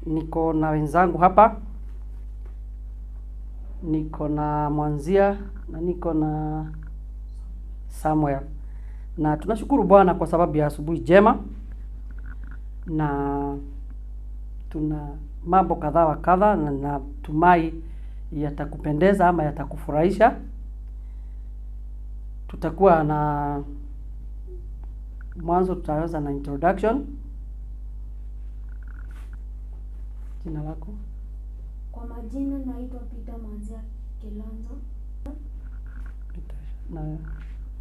niko na wenzangu hapa, niko na Mwanzia na niko na Samuel, na tunashukuru Bwana kwa sababu ya asubuhi jema, na tuna mambo kadha wa kadha, na natumai yatakupendeza ama yatakufurahisha. Tutakuwa na mwanzo, tutaanza na introduction. Jina lako? Kwa majina naitwa Peter Mwanzia Kilonzo. Na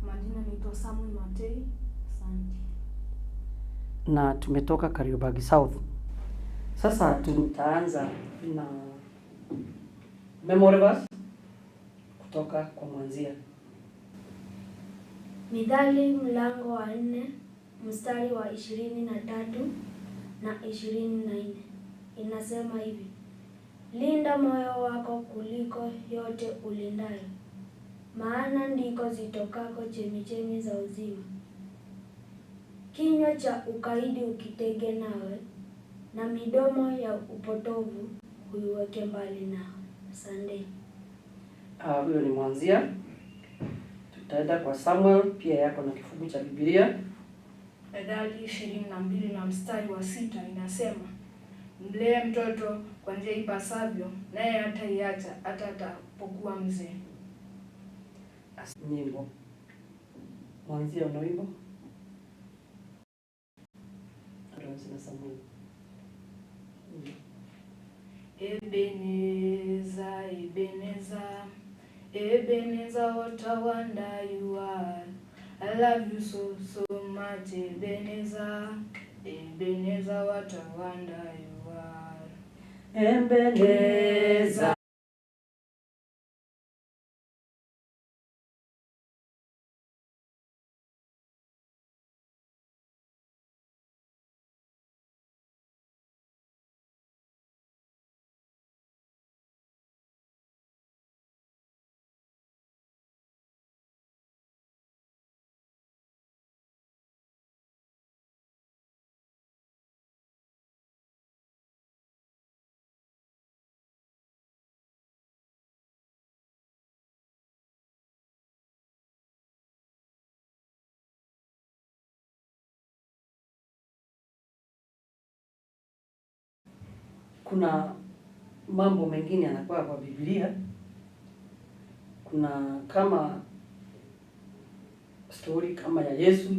Majina naitwa Samuel Matei. Asante. na tumetoka Kariobangi South. Sasa tutaanza na memory verse kutoka kwa Mwanzia. Mithali mlango wa 4 mstari wa 23 na 24 inasema hivi: linda moyo wako kuliko yote ulindayo, maana ndiko zitokako chemichemi za uzima. Kinywa cha ukaidi ukitege nawe, na midomo ya upotovu uiweke mbali nao. Asante. Huyo ni Mwanzia. Tutaenda kwa Samuel, pia yako na kifungu cha Biblia. Methali 22 na mstari wa 6 inasema, mlee mtoto kwa njia ipasavyo, naye hataiacha hata atakapokuwa mzee. Nyimbo. Mwanzia una wimbo? Tuanze na Samuel. Ebeneza, Ebeneza, Ebeneza, what a wonder you are. I love you so, so much, Ebeneza. Ebeneza, what a wonder you are. Ebeneza. Kuna mambo mengine yanakuwa kwa Biblia. Kuna kama story kama ya Yesu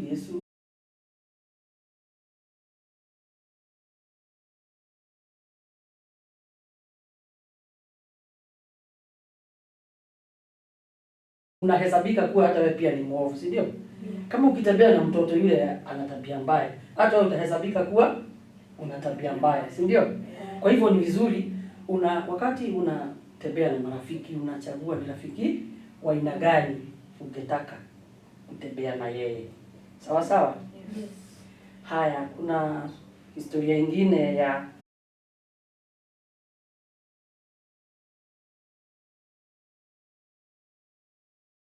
unahesabika kuwa hata wewe pia ni mwovu, si ndio? Kama ukitembea na mtoto yule ana tabia mbaya, hata wewe utahesabika kuwa una tabia mbaya, si ndio? Kwa hivyo ni vizuri wakati unatembea na marafiki, unachagua ni rafiki wa aina gani ungetaka kutembea na yeye. Sawa sawa? Yes. Haya, kuna historia nyingine ya